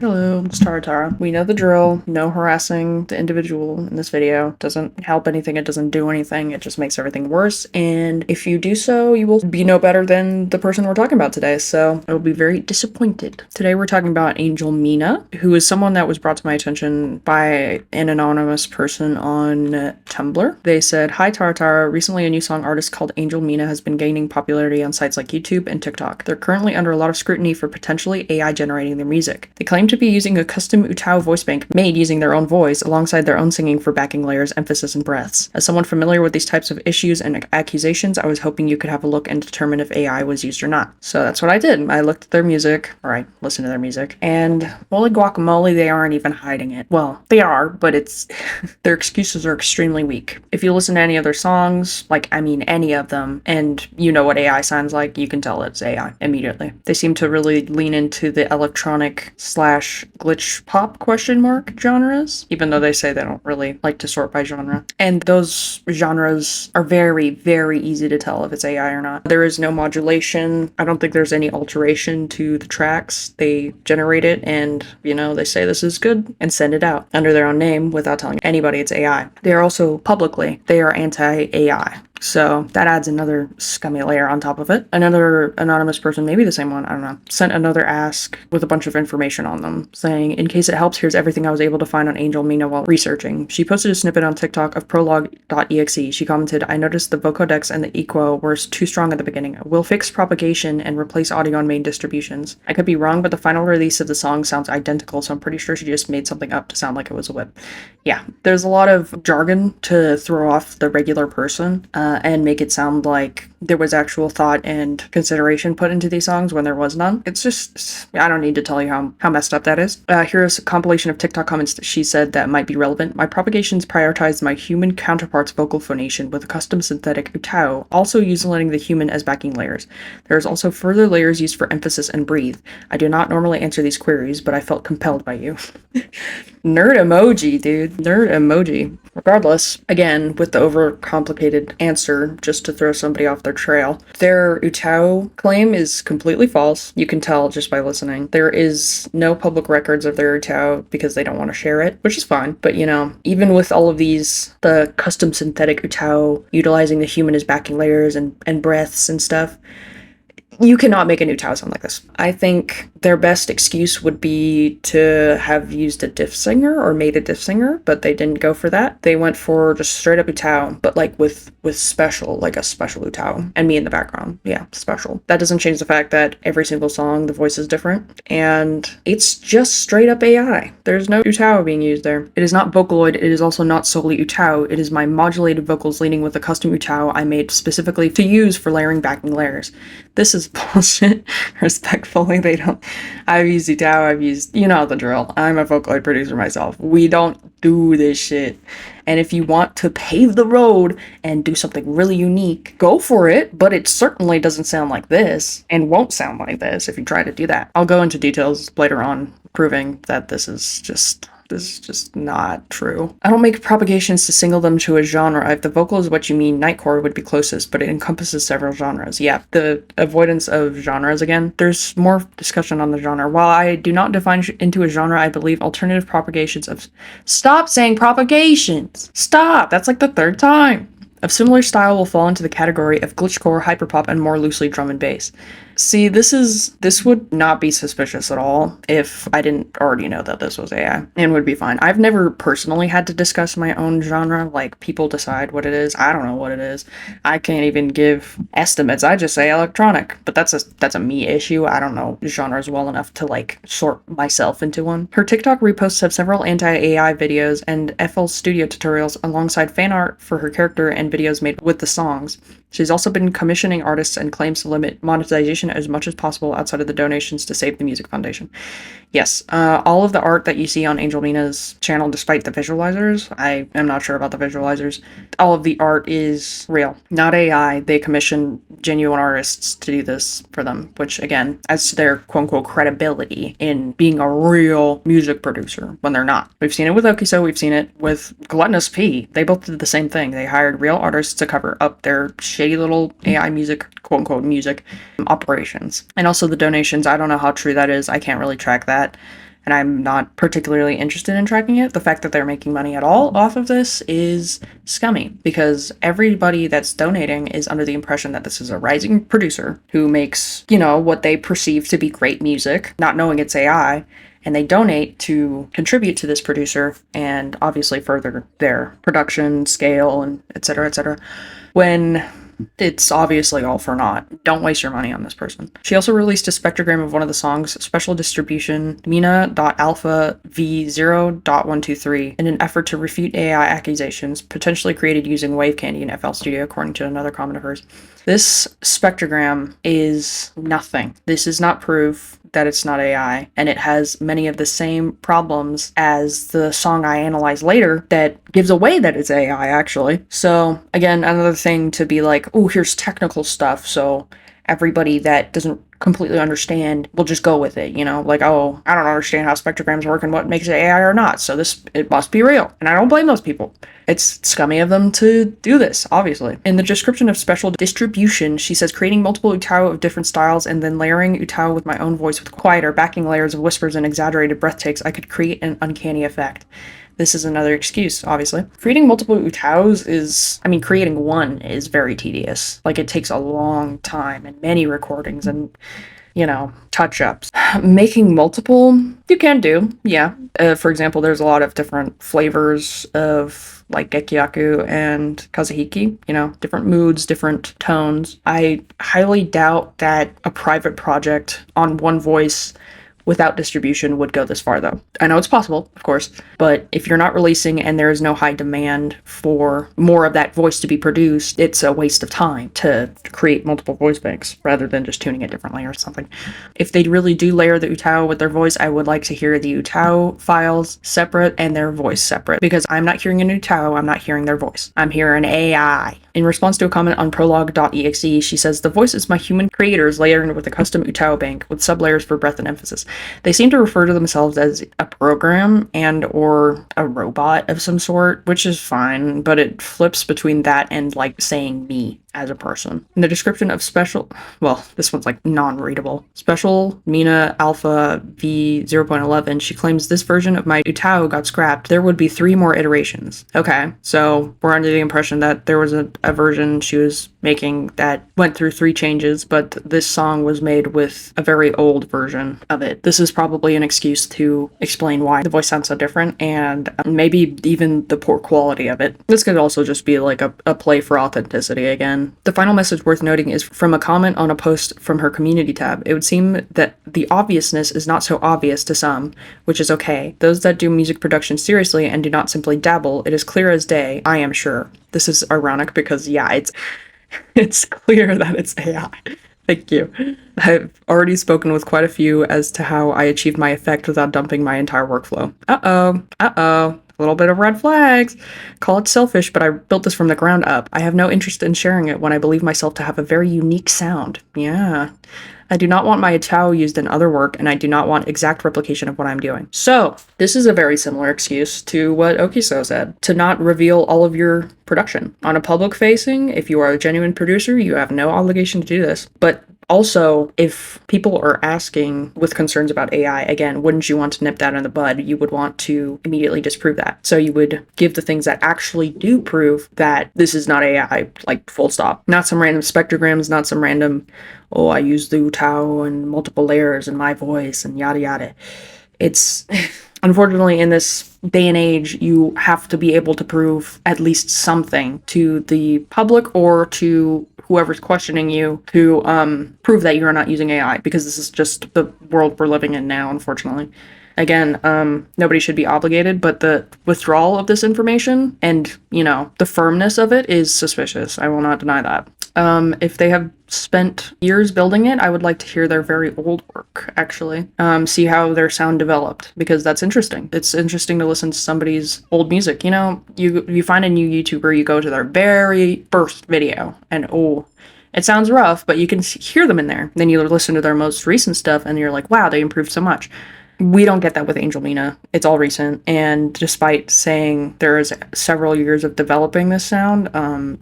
Hello, it's Tara. We know the drill. No harassing the individual in this video. Doesn't help anything. It doesn't do anything. It just makes everything worse. And if you do so, you will be no better than the person we're talking about today. So I will be very disappointed. Today we're talking about Angel Mina, who is someone that was brought to my attention by an anonymous person on Tumblr. They said, "Hi Tara. Recently a new song artist called Angel Mina has been gaining popularity on sites like YouTube and TikTok. They're currently under a lot of scrutiny for potentially AI generating their music. They claim to be using a custom Utao voice bank made using their own voice alongside their own singing for backing layers, emphasis, and breaths. As someone familiar with these types of issues and accusations, I was hoping you could have a look and determine if AI was used or not." So that's what I did. I looked at their music, or I listened to their music, and holy guacamole, they aren't even hiding it. Well, they are, but it's their excuses are extremely weak. If you listen to any of their songs, any of them, and you know what AI sounds like, you can tell it's AI immediately. They seem to really lean into the electronic / glitch pop ? Genres, even though they say they don't really like to sort by genre. And those genres are very, very easy to tell if it's AI or not. There is no modulation. I don't think there's any alteration to the tracks. They generate it and, they say this is good and send it out under their own name without telling anybody it's AI. They are also publicly, they are anti-AI. So that adds another scummy layer on top of it. Another anonymous person, maybe the same one, I don't know, sent another ask with a bunch of information on them, saying, "In case it helps, here's everything I was able to find on Angel Mina while researching." She posted a snippet on TikTok of prologue.exe. She commented, "I noticed the vocodecs and the equo were too strong at the beginning. We'll fix propagation and replace audio on main distributions. I could be wrong, but the final release of the song sounds identical, so I'm pretty sure she just made something up to sound like it was a whip." Yeah, there's a lot of jargon to throw off the regular person, and make it sound like there was actual thought and consideration put into these songs when there was none. It's just, I don't need to tell you how messed up that is. Here's a compilation of TikTok comments that she said that might be relevant. "My propagations prioritized my human counterpart's vocal phonation with a custom synthetic Utao, also using the human as backing layers. There is also further layers used for emphasis and breathe. I do not normally answer these queries, but I felt compelled by you." Nerd emoji, dude. Nerd emoji. Regardless, again, with the overcomplicated answer, just to throw somebody off their trail, their Utao claim is completely false. You can tell just by listening. There is no public records of their Utao because they don't want to share it, which is fine. But, even with all of these, the custom synthetic Utao utilizing the human as backing layers and breaths and stuff, you cannot make a new Utao sound like this. I think their best excuse would be to have used a diff singer or made a diff singer, but they didn't go for that. They went for just straight up Utao, but with special, like a special Utao, and me in the background. Yeah, special. That doesn't change the fact that every single song, the voice is different, and it's just straight up AI. There's no Utao being used there. It is not Vocaloid. It is also not solely Utao. It is my modulated vocals leading with a custom Utao I made specifically to use for layering backing layers. This is bullshit. Respectfully, I've used Utao, I've used, the drill. I'm a Vocaloid producer myself. We don't do this shit. And if you want to pave the road and do something really unique, go for it, but it certainly doesn't sound like this, and won't sound like this if you try to do that. I'll go into details later on, proving that this is just not true. I don't make propagations to single them to a genre. If the vocal is what you mean, Nightcore would be closest, but it encompasses several genres. Yeah, the avoidance of genres again. There's more discussion on the genre. While I do not define into a genre, I believe alternative propagations of... Stop saying propagations! Stop! That's like the third time! Of similar style will fall into the category of glitchcore, hyperpop, and more loosely drum and bass. See, this would not be suspicious at all if I didn't already know that this was AI, and would be fine. I've never personally had to discuss my own genre, people decide what it is. I don't know what it is. I can't even give estimates. I just say electronic, but that's a me issue. I don't know genres well enough to sort myself into one. Her TikTok reposts have several anti-AI videos and FL Studio tutorials alongside fan art for her character and videos made with the songs. She's also been commissioning artists and claims to limit monetization as much as possible outside of the donations to Save the Music Foundation. Yes, all of the art that you see on Angel Mina's channel, despite the visualizers, I am not sure about the visualizers, all of the art is real, not AI. They commission genuine artists to do this for them, which again, adds to their quote-unquote credibility in being a real music producer when they're not. We've seen it with Okiso, we've seen it with Gluttonous P. They both did the same thing. They hired real artists to cover up their shady little AI music, quote-unquote music operations. And also the donations, I don't know how true that is. I can't really track that. and I'm not particularly interested in tracking it. The fact that they're making money at all off of this is scummy, because everybody that's donating is under the impression that this is a rising producer who makes, you know, what they perceive to be great music, not knowing it's AI, and they donate to contribute to this producer and obviously further their production scale and et cetera, when it's obviously all for naught. Don't waste your money on this person. She also released a spectrogram of one of the songs, special distribution mina.alpha v0.123, in an effort to refute AI accusations potentially created using Wave Candy in FL Studio, according to another comment of hers. This spectrogram is nothing. This is not proof that it's not AI, and it has many of the same problems as the song I analyze later that gives away that it's AI, actually. So, again, another thing to be like, oh, here's technical stuff, so everybody that doesn't completely understand will just go with it, you know? Like, oh, I don't understand how spectrograms work and what makes it AI or not, so it must be real. And I don't blame those people. It's scummy of them to do this, obviously. In the description of special distribution, she says, creating multiple utao of different styles and then layering utao with my own voice with quieter backing layers of whispers and exaggerated breath takes, I could create an uncanny effect. This is another excuse, obviously. Creating multiple utaos creating one is very tedious. Like, it takes a long time and many recordings and, you know, touch-ups. Making multiple, you can do, yeah. For example, there's a lot of different flavors of, like, Gekyaku and Kazuhiki, you know, different moods, different tones. I highly doubt that a private project on one voice without distribution would go this far, though. I know it's possible, of course, but if you're not releasing and there is no high demand for more of that voice to be produced, it's a waste of time to create multiple voice banks rather than just tuning it differently or something. If they really do layer the utao with their voice, I would like to hear the utao files separate and their voice separate, because I'm not hearing an utao, I'm not hearing their voice. I'm hearing AI. In response to a comment on prologue.exe, she says, the voice is my human creators layering with a custom utao bank with sublayers for breath and emphasis. They seem to refer to themselves as a program and or a robot of some sort, which is fine, but it flips between that and, like, saying me as a person. In the description of this one's like non-readable. Special Mina Alpha V0.11, she claims this version of my utao got scrapped. There would be 3 more iterations. Okay, so we're under the impression that there was a version she was making that went through 3 changes, but this song was made with a very old version of it. This is probably an excuse to explain why the voice sounds so different, and maybe even the poor quality of it. This could also just be like a play for authenticity again. The final message worth noting is from a comment on a post from her community tab. It would seem that the obviousness is not so obvious to some, which is okay. Those that do music production seriously and do not simply dabble, it is clear as day, I am sure. This is ironic because, yeah, it's clear that it's AI. Thank you. I've already spoken with quite a few as to how I achieved my effect without dumping my entire workflow. Uh-oh. A little bit of red flags. Call it selfish, but I built this from the ground up. I have no interest in sharing it when I believe myself to have a very unique sound. Yeah. I do not want my utao used in other work, and I do not want exact replication of what I'm doing. So, this is a very similar excuse to what Okiso said, to not reveal all of your production. On a public facing, if you are a genuine producer, you have no obligation to do this. But also, if people are asking with concerns about AI, again, wouldn't you want to nip that in the bud? You would want to immediately disprove that. So you would give the things that actually do prove that this is not AI, like, full stop. Not some random spectrograms, not some random, oh, I use the utao and multiple layers in my voice and yada yada. It's, unfortunately, in this day and age, you have to be able to prove at least something to the public or to whoever's questioning you to prove that you're not using AI, because this is just the world we're living in now, unfortunately. Again, nobody should be obligated, but the withdrawal of this information and, you know, the firmness of it is suspicious. I will not deny that. If they have spent years building it, I would like to hear their very old work, actually. See how their sound developed, because that's interesting. It's interesting to listen to somebody's old music. You know, you find a new YouTuber, you go to their very first video, and oh, it sounds rough, but you can hear them in there. Then you listen to their most recent stuff, and you're like, wow, they improved so much. We don't get that with Angel Mina. It's all recent, and despite saying there is several years of developing this sound,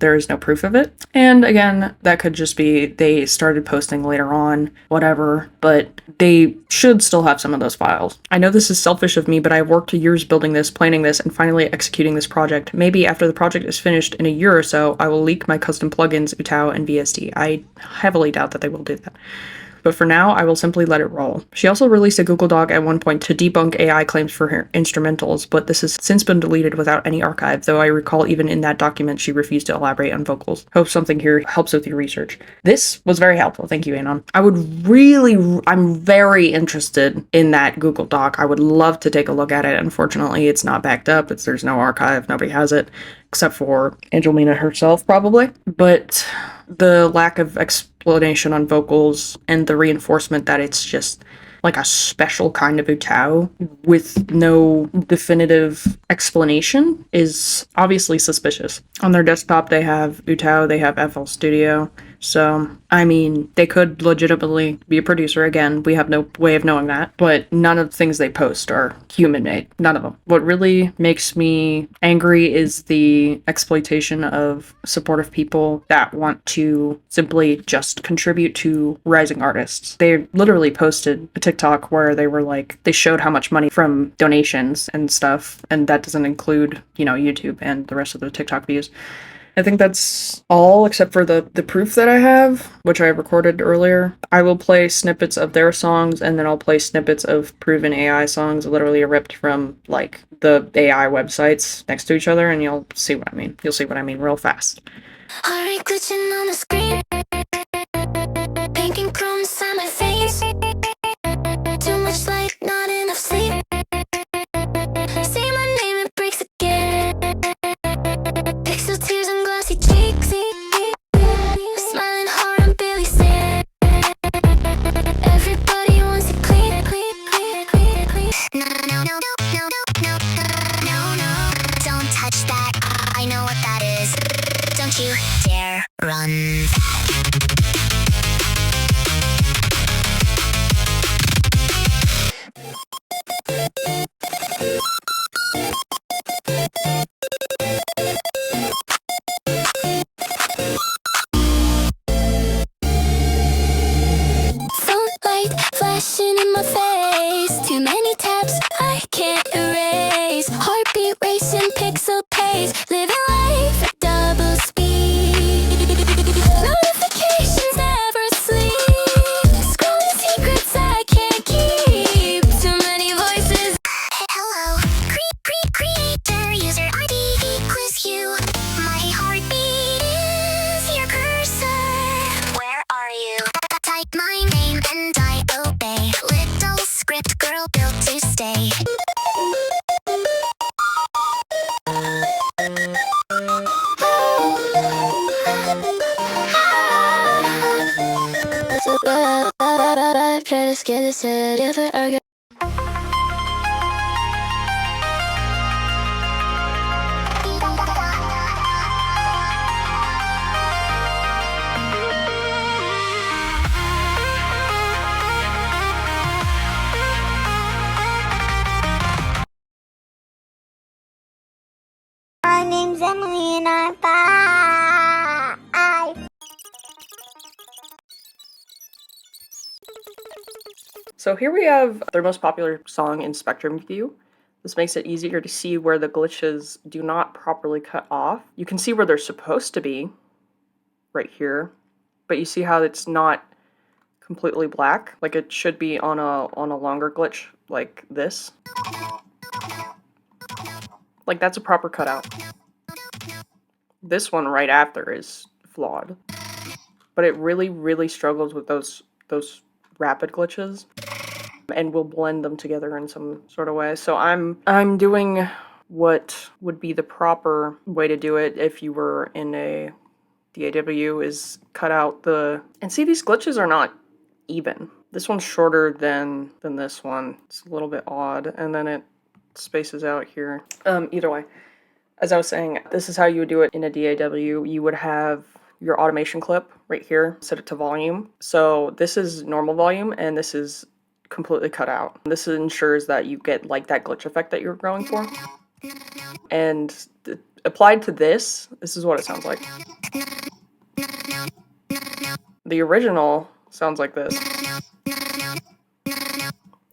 there is no proof of it. And again, that could just be they started posting later on, whatever, but they should still have some of those files. I know this is selfish of me, but I've worked years building this, planning this, and finally executing this project. Maybe after the project is finished in a year or so, I will leak my custom plugins, UTAU, and VST. I heavily doubt that they will do that. But for now, I will simply let it roll. She also released a Google Doc at one point to debunk AI claims for her instrumentals, but this has since been deleted without any archive, though I recall even in that document she refused to elaborate on vocals. Hope something here helps with your research. This was very helpful. Thank you, Anon. I'm very interested in that Google Doc. I would love to take a look at it. Unfortunately, it's not backed up. There's no archive. Nobody has it, except for Angel Mina herself, probably. But the lack of explanation on vocals and the reinforcement that it's just like a special kind of UTAU with no definitive explanation is obviously suspicious. On their desktop, they have UTAU, they have FL Studio. So, I mean, they could legitimately be a producer. Again, we have no way of knowing that, but none of the things they post are human-made. None of them. What really makes me angry is the exploitation of supportive people that want to simply just contribute to rising artists. They literally posted a TikTok where they were like, they showed how much money from donations and stuff, and that doesn't include, YouTube and the rest of the TikTok views. I think that's all except for the proof that I have, which I recorded earlier. I will play snippets of their songs, and then I'll play snippets of proven AI songs, literally ripped from, like, the AI websites next to each other, and you'll see what I mean. You'll see what I mean real fast. Hooray, glitching on the screen. Thinking chrome inside my face. Too much light, not enough sleep. Say my name, it breaks again. Pixel tears and glossy cheeks. Smiling hard, I'm barely sad. Everybody wants it clean, clean, clean, clean, clean. No, no, no, no, no, no, no, no. Don't touch that. I know what that is. Don't you dare run. Sunlight flashing in my face. Too many tabs I can't erase. Heartbeat racing, pixel pace. Living life at double speed. Notifications never sleep. Scrolling secrets I can't keep. Too many voices. Hello, creator, user ID equals you. My heartbeat is your cursor. Where are you? Type my name and I obey. Little script girl built to stay. Try to scare this head if I argue. My name's Emily and I'm 5. So here we have their most popular song in Spectrum View. This makes it easier to see where the glitches do not properly cut off. You can see where they're supposed to be, right here, but you see how it's not completely black, like it should be on a longer glitch like this. Like, that's a proper cutout. This one right after is flawed, but it really, really struggles with those rapid glitches and will blend them together in some sort of way. So I'm doing what would be the proper way to do it if you were in a DAW, is cut out and see, these glitches are not even. This one's shorter than this one. It's a little bit odd, and then it spaces out here. Either way, as I was saying, this is how you would do it in a DAW. You would have your automation clip right here, set it to volume. So this is normal volume, and this is completely cut out. This ensures that you get like that glitch effect that you're going for. And applied to this is what it sounds like. The original sounds like this.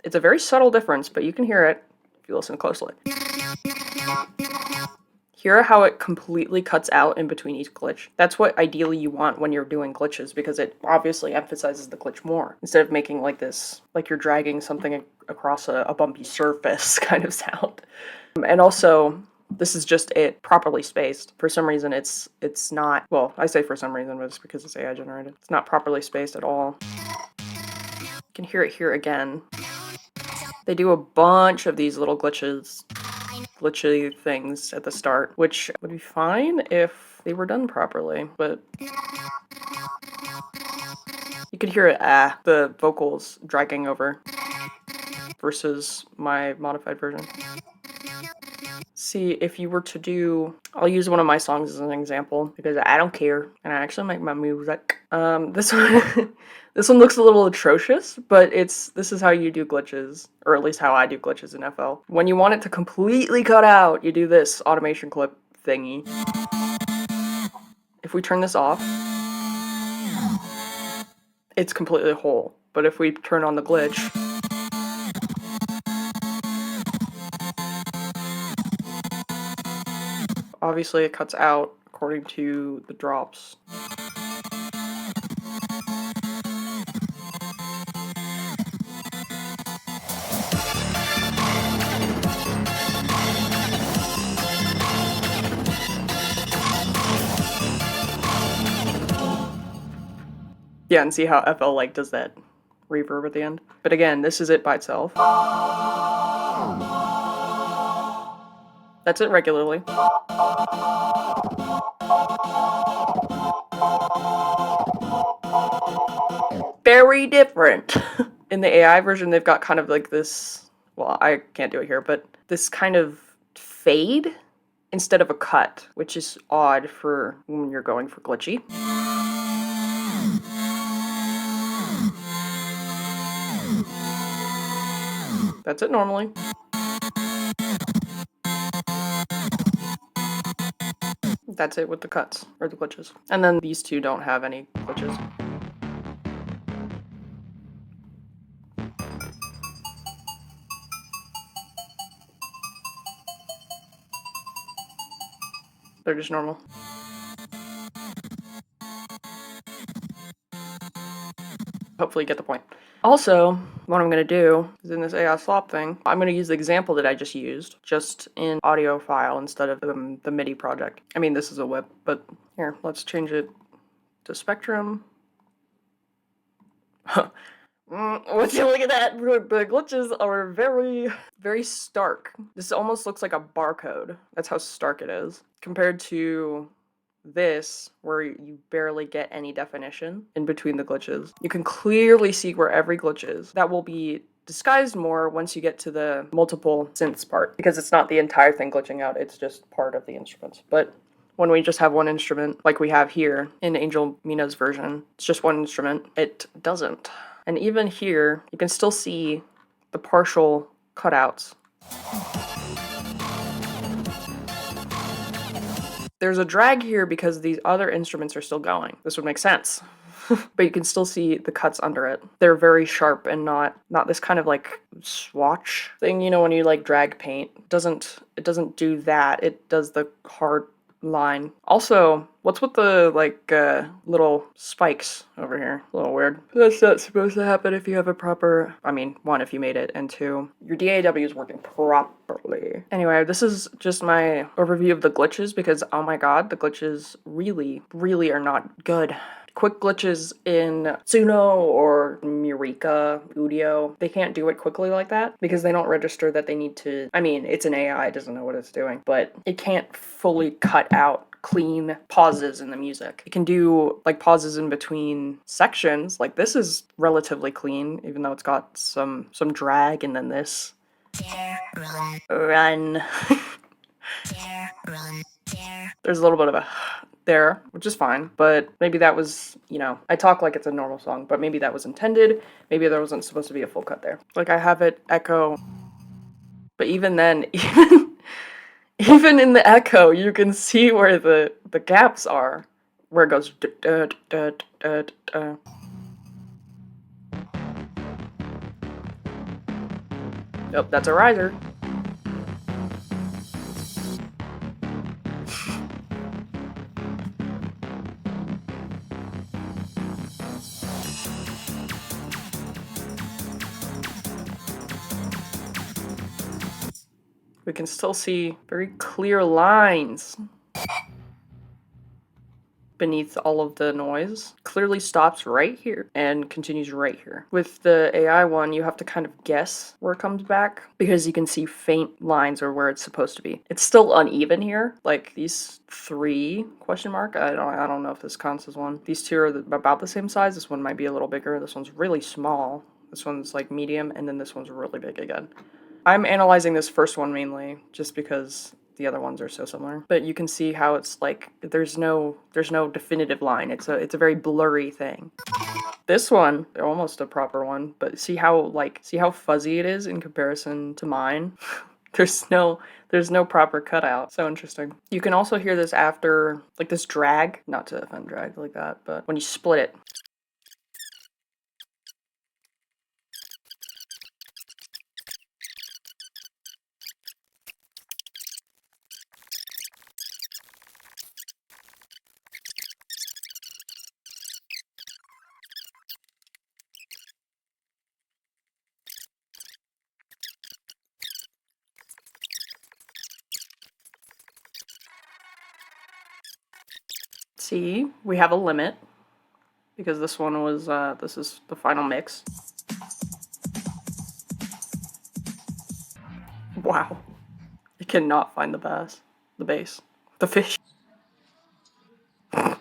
It's a very subtle difference, but you can hear it if you listen closely. Hear how it completely cuts out in between each glitch. That's what ideally you want when you're doing glitches, because it obviously emphasizes the glitch more, instead of making like this, like you're dragging something across a bumpy surface kind of sound. And also, this is just it properly spaced. For some reason, it's not, well, I say for some reason, but it's because it's AI generated. It's not properly spaced at all. You can hear it here again. They do a bunch of these little glitchy things at the start, which would be fine if they were done properly, but you could hear it, the vocals dragging over versus my modified version. See, if you were to do, I'll use one of my songs as an example because I don't care and I actually make my music. This one, this one looks a little atrocious, but this is how you do glitches, or at least how I do glitches in FL. When you want it to completely cut out, you do this automation clip thingy. If we turn this off, it's completely whole. But if we turn on the glitch, obviously it cuts out according to the drops. Yeah, and see how FL like does that reverb at the end. But again, this is it by itself. That's it regularly. Very different. In the AI version, they've got kind of like this, well, I can't do it here, but this kind of fade instead of a cut, which is odd for when you're going for glitchy. That's it normally. That's it with the cuts, or the glitches. And then these two don't have any glitches. They're just normal. Hopefully you get the point. Also, what I'm going to do is in this AI slop thing, I'm going to use the example that I just used, just in audio file instead of the MIDI project. I mean, this is a whip, but here, let's change it to Spectrum. Would you look at that? The glitches are very, very stark. This almost looks like a barcode. That's how stark it is. Compared to this, where you barely get any definition in between the glitches. You can clearly see where every glitch is. That will be disguised more once you get to the multiple synths part, because it's not the entire thing glitching out, it's just part of the instruments. But when we just have one instrument, like we have here in Angel Mina's version, it's just one instrument, it doesn't. And even here, you can still see the partial cutouts. There's a drag here because these other instruments are still going. This would make sense. But you can still see the cuts under it. They're very sharp and not this kind of like swatch thing, you know, when you like drag paint. It doesn't do that. It does the hard line. Also, what's with the like little spikes over here? A little weird. That's not supposed to happen if you have a proper, I mean, one, if you made it, and two, your DAW is working properly. Anyway, this is just my overview of the glitches because, oh my god, the glitches really, really are not good. Quick glitches in Suno or Murica, Udio, they can't do it quickly like that because they don't register that they need to, I mean, it's an AI, it doesn't know what it's doing, but it can't fully cut out clean pauses in the music. It can do like pauses in between sections, like this is relatively clean, even though it's got some drag, and then this. Run. There's a little bit of a there, which is fine, but maybe that was, you know, I talk like it's a normal song, but maybe that was intended. Maybe there wasn't supposed to be a full cut there. Like I have it echo, but even then, even in the echo, you can see where the gaps are, where it goes. Yep, that's a riser. We can still see very clear lines beneath all of the noise. Clearly stops right here and continues right here. With the AI one, you have to kind of guess where it comes back because you can see faint lines or where it's supposed to be. It's still uneven here. Like these 3 question mark. I don't know if this counts as one. These 2 are about the same size. This one might be a little bigger. This one's really small. This one's like medium, and then this one's really big again. I'm analyzing this first one mainly just because the other ones are so similar. But you can see how it's like there's no definitive line. It's a very blurry thing. This one, they're almost a proper one, but see how fuzzy it is in comparison to mine? There's no proper cutout. So interesting. You can also hear this after like this drag, not to offend drag like that, but when you split it. See, we have a limit because this one was, this is the final mix. Wow. It cannot find the bass, the fish. That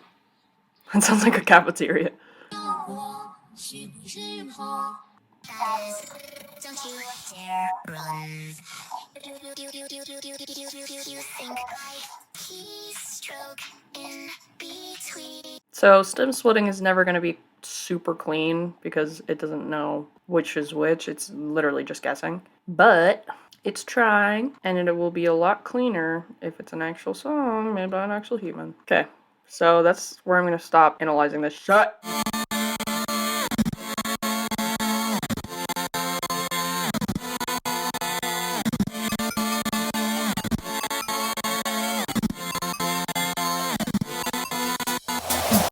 sounds like a cafeteria. Don't you dare run. Keystroke in between. So stem splitting is never going to be super clean because it doesn't know which is which. It's literally just guessing. But it's trying, and it will be a lot cleaner if it's an actual song made by an actual human. Okay, so that's where I'm going to stop analyzing this. Shut